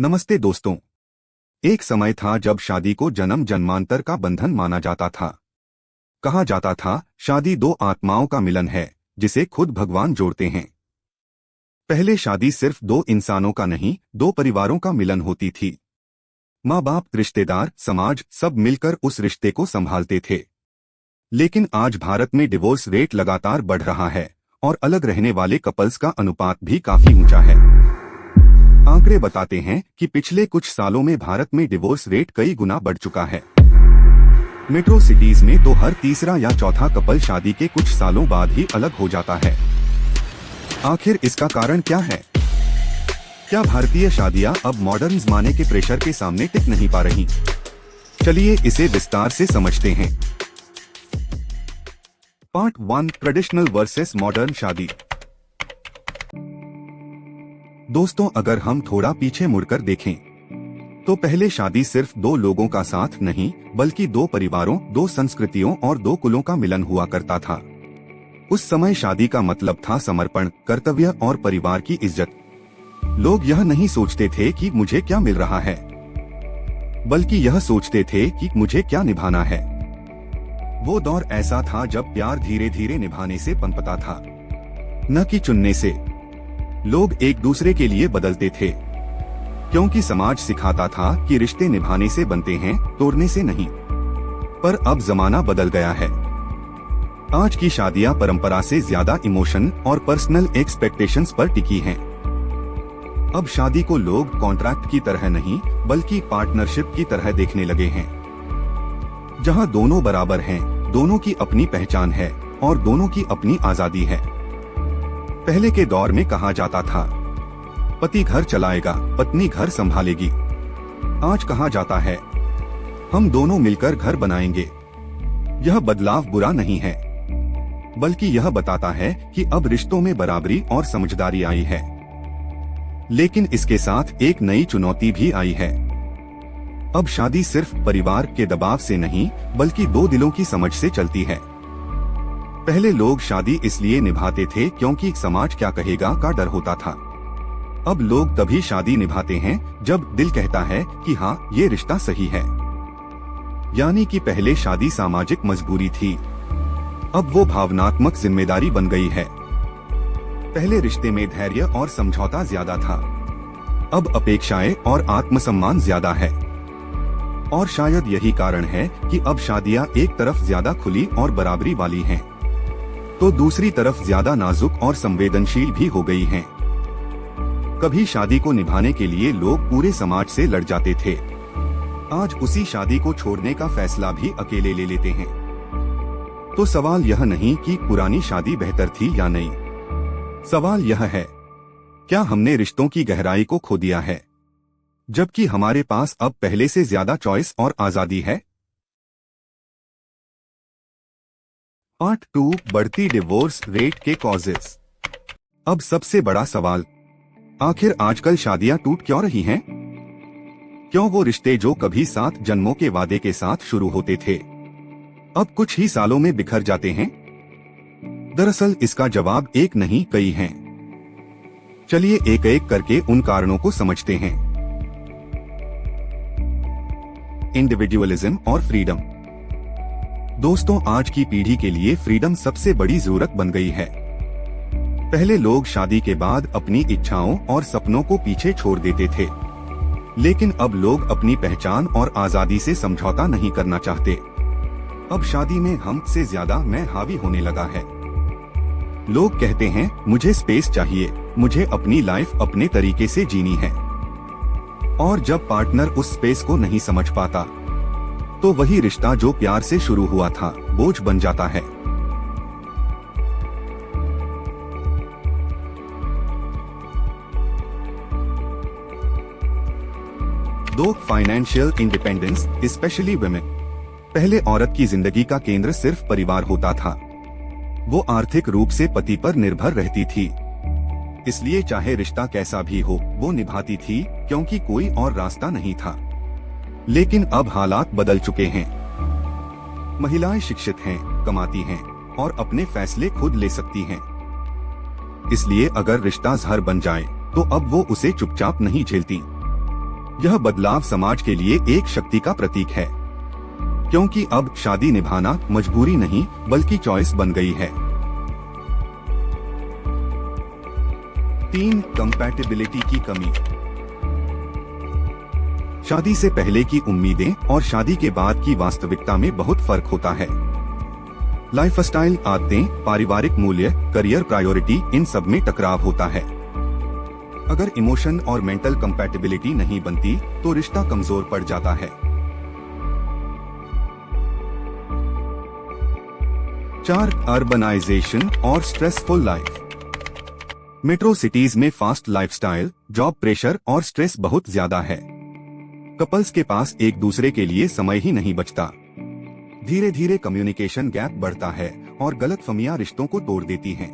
नमस्ते दोस्तों। एक समय था जब शादी को जन्म जन्मांतर का बंधन माना जाता था। कहा जाता था शादी दो आत्माओं का मिलन है जिसे खुद भगवान जोड़ते हैं। पहले शादी सिर्फ दो इंसानों का नहीं, दो परिवारों का मिलन होती थी। माँ बाप, रिश्तेदार, समाज सब मिलकर उस रिश्ते को संभालते थे। लेकिन आज भारत में डिवोर्स रेट लगातार बढ़ रहा है और अलग रहने वाले कपल्स का अनुपात भी काफी ऊंचा है। आंकड़े बताते हैं कि पिछले कुछ सालों में भारत में डिवोर्स रेट कई गुना बढ़ चुका है। मेट्रो सिटीज में तो हर तीसरा या चौथा कपल शादी के कुछ सालों बाद ही अलग हो जाता है। आखिर इसका कारण क्या है? क्या भारतीय शादियां अब मॉडर्न जमाने के प्रेशर के सामने टिक नहीं पा रही? चलिए इसे विस्तार से समझते हैं। पार्ट 1, ट्रेडिशनल वर्सेस मॉडर्न शादी। दोस्तों, अगर हम थोड़ा पीछे मुड़कर देखें तो पहले शादी सिर्फ दो लोगों का साथ नहीं बल्कि दो परिवारों, दो संस्कृतियों और दो कुलों का मिलन हुआ करता था। उस समय शादी का मतलब था समर्पण, कर्तव्य और परिवार की इज्जत। लोग यह नहीं सोचते थे कि मुझे क्या मिल रहा है, बल्कि यह सोचते थे कि मुझे क्या निभाना है। वो दौर ऐसा था जब प्यार धीरे धीरे निभाने से पनपता था, न कि चुनने से। लोग एक दूसरे के लिए बदलते थे क्योंकि समाज सिखाता था कि रिश्ते निभाने से बनते हैं, तोड़ने से नहीं। पर अब जमाना बदल गया है। आज की शादियां परंपरा से ज्यादा इमोशन और पर्सनल एक्सपेक्टेशंस पर टिकी हैं। अब शादी को लोग कॉन्ट्रैक्ट की तरह नहीं बल्कि पार्टनरशिप की तरह देखने लगे हैं, जहां दोनों बराबर हैं, दोनों की अपनी पहचान है और दोनों की अपनी आजादी है। पहले के दौर में कहा जाता था पति घर चलाएगा, पत्नी घर संभालेगी। आज कहा जाता है हम दोनों मिलकर घर बनाएंगे। यह बदलाव बुरा नहीं है, बल्कि यह बताता है कि अब रिश्तों में बराबरी और समझदारी आई है। लेकिन इसके साथ एक नई चुनौती भी आई है। अब शादी सिर्फ परिवार के दबाव से नहीं बल्कि दो दिलों की समझ से चलती है। पहले लोग शादी इसलिए निभाते थे क्योंकि समाज क्या कहेगा का डर होता था। अब लोग तभी शादी निभाते हैं जब दिल कहता है कि हाँ, ये रिश्ता सही है। यानी कि पहले शादी सामाजिक मजबूरी थी, अब वो भावनात्मक जिम्मेदारी बन गई है। पहले रिश्ते में धैर्य और समझौता ज्यादा था, अब अपेक्षाएं और आत्मसम्मान ज्यादा है। और शायद यही कारण है कि अब शादियां एक तरफ ज्यादा खुली और बराबरी वाली हैं, तो दूसरी तरफ ज्यादा नाजुक और संवेदनशील भी हो गई हैं। कभी शादी को निभाने के लिए लोग पूरे समाज से लड़ जाते थे, आज उसी शादी को छोड़ने का फैसला भी अकेले ले लेते हैं। तो सवाल यह नहीं कि पुरानी शादी बेहतर थी या नहीं, सवाल यह है क्या हमने रिश्तों की गहराई को खो दिया है, जबकि हमारे पास अब पहले से ज्यादा चॉइस और आजादी है। पार्ट 2, बढ़ती डिवोर्स रेट के कॉजेस। अब सबसे बड़ा सवाल, आखिर आजकल शादियां टूट क्यों रही हैं? क्यों वो रिश्ते जो कभी 7 जन्मों के वादे के साथ शुरू होते थे अब कुछ ही सालों में बिखर जाते हैं? दरअसल इसका जवाब एक नहीं कई हैं। चलिए एक एक करके उन कारणों को समझते हैं। इंडिविजुअलिज्म और फ्रीडम। दोस्तों, आज की पीढ़ी के लिए फ्रीडम सबसे बड़ी जरूरत बन गई है। पहले लोग शादी के बाद अपनी इच्छाओं और सपनों को पीछे छोड़ देते थे, लेकिन अब लोग अपनी पहचान और आजादी से समझौता नहीं करना चाहते। अब शादी में हम से ज्यादा मैं हावी होने लगा है। लोग कहते हैं मुझे स्पेस चाहिए, मुझे अपनी लाइफ अपने तरीके से जीनी है। और जब पार्टनर उस स्पेस को नहीं समझ पाता तो वही रिश्ता जो प्यार से शुरू हुआ था बोझ बन जाता है। दो, फाइनेंशियल इंडिपेंडेंस, स्पेशली वुमेन। पहले औरत की जिंदगी का केंद्र सिर्फ परिवार होता था। वो आर्थिक रूप से पति पर निर्भर रहती थी, इसलिए चाहे रिश्ता कैसा भी हो वो निभाती थी क्योंकि कोई और रास्ता नहीं था। लेकिन अब हालात बदल चुके हैं। महिलाएं शिक्षित हैं, कमाती हैं और अपने फैसले खुद ले सकती हैं। इसलिए अगर रिश्ता जहर बन जाए तो अब वो उसे चुपचाप नहीं झेलती। यह बदलाव समाज के लिए एक शक्ति का प्रतीक है, क्योंकि अब शादी निभाना मजबूरी नहीं बल्कि चॉइस बन गई है। 3. कंपैटिबिलिटी की कमी। शादी से पहले की उम्मीदें और शादी के बाद की वास्तविकता में बहुत फर्क होता है। लाइफस्टाइल, आदतें, पारिवारिक मूल्य, करियर प्रायोरिटी, इन सब में टकराव होता है। अगर इमोशन और मेंटल कंपैटिबिलिटी नहीं बनती तो रिश्ता कमजोर पड़ जाता है। 4. अर्बनाइजेशन और स्ट्रेसफुल लाइफ। मेट्रो सिटीज में फास्ट लाइफस्टाइल, जॉब प्रेशर और स्ट्रेस बहुत ज्यादा है। कपल्स के पास एक दूसरे के लिए समय ही नहीं बचता। धीरे धीरे कम्युनिकेशन गैप बढ़ता है और गलतफहमियां रिश्तों को तोड़ देती हैं।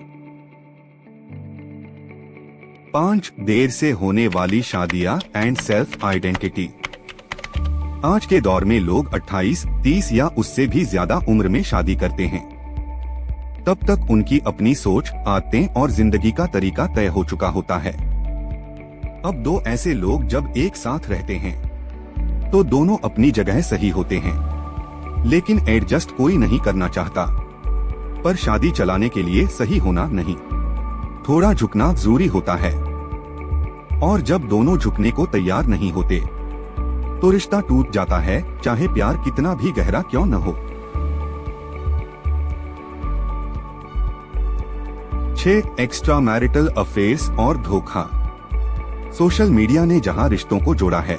5. देर से होने वाली शादियां एंड सेल्फ आइडेंटिटी। आज के दौर में लोग 28, 30 या उससे भी ज्यादा उम्र में शादी करते हैं। तब तक उनकी अपनी सोच, आदतें और जिंदगी का तरीका तय हो चुका होता है। अब दो ऐसे लोग जब एक साथ रहते हैं तो दोनों अपनी जगह सही होते हैं, लेकिन एडजस्ट कोई नहीं करना चाहता। पर शादी चलाने के लिए सही होना नहीं, थोड़ा झुकना जरूरी होता है। और जब दोनों झुकने को तैयार नहीं होते तो रिश्ता टूट जाता है, चाहे प्यार कितना भी गहरा क्यों न हो। 6. एक्स्ट्रा मैरिटल अफेयर्स और धोखा। सोशल मीडिया ने जहां रिश्तों को जोड़ा है,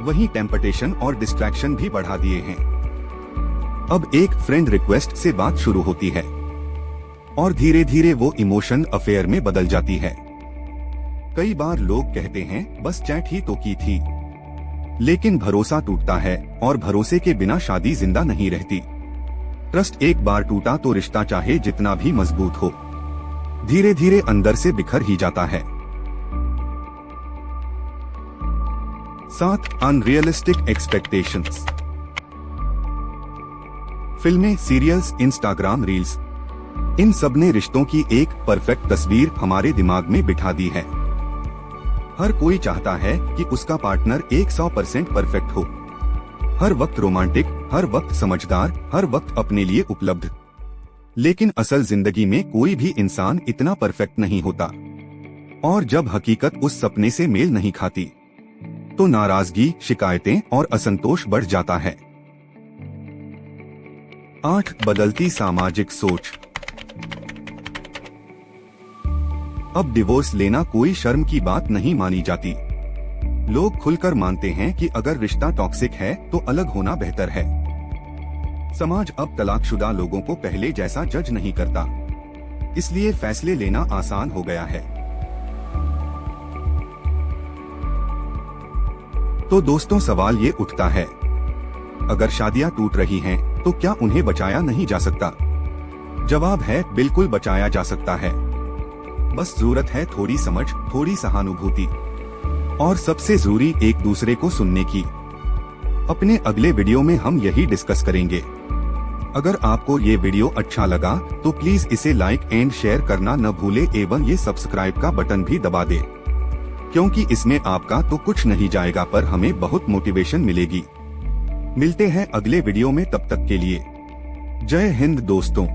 वहीं टेम्पटेशन और डिस्ट्रैक्शन भी बढ़ा दिए हैं। अब एक फ्रेंड रिक्वेस्ट से बात शुरू होती है और धीरे धीरे वो इमोशन अफेयर में बदल जाती है। कई बार लोग कहते हैं बस चैट ही तो की थी, लेकिन भरोसा टूटता है और भरोसे के बिना शादी जिंदा नहीं रहती। ट्रस्ट एक बार टूटा तो रिश्ता चाहे जितना भी मजबूत हो, धीरे धीरे अंदर से बिखर ही जाता है। 7. Unrealistic expectations. फिल्में, सीरियल्स, इंस्टाग्राम रील्स, इन सब ने रिश्तों की एक परफेक्ट तस्वीर हमारे दिमाग में बिठा दी है। हर कोई चाहता है कि उसका पार्टनर 100% परफेक्ट हो, हर वक्त रोमांटिक, हर वक्त समझदार, हर वक्त अपने लिए उपलब्ध। लेकिन असल जिंदगी में कोई भी इंसान इतना परफेक्ट नहीं होता, और जब हकीकत उस सपने से मेल नहीं खाती तो नाराजगी, शिकायतें और असंतोष बढ़ जाता है। 8. बदलती सामाजिक सोच। अब डिवोर्स लेना कोई शर्म की बात नहीं मानी जाती। लोग खुलकर मानते हैं कि अगर रिश्ता टॉक्सिक है तो अलग होना बेहतर है। समाज अब तलाकशुदा लोगों को पहले जैसा जज नहीं करता, इसलिए फैसले लेना आसान हो गया है। तो दोस्तों, सवाल ये उठता है, अगर शादियां टूट रही हैं, तो क्या उन्हें बचाया नहीं जा सकता? जवाब है, बिल्कुल बचाया जा सकता है। बस जरूरत है थोड़ी समझ, थोड़ी सहानुभूति और सबसे जरूरी एक दूसरे को सुनने की। अपने अगले वीडियो में हम यही डिस्कस करेंगे। अगर आपको ये वीडियो अच्छा लगा तो प्लीज इसे लाइक एंड शेयर करना न भूले एवं ये सब्सक्राइब का बटन भी दबा दे, क्योंकि इसमें आपका तो कुछ नहीं जाएगा पर हमें बहुत मोटिवेशन मिलेगी। मिलते हैं अगले वीडियो में, तब तक के लिए जय हिंद दोस्तों।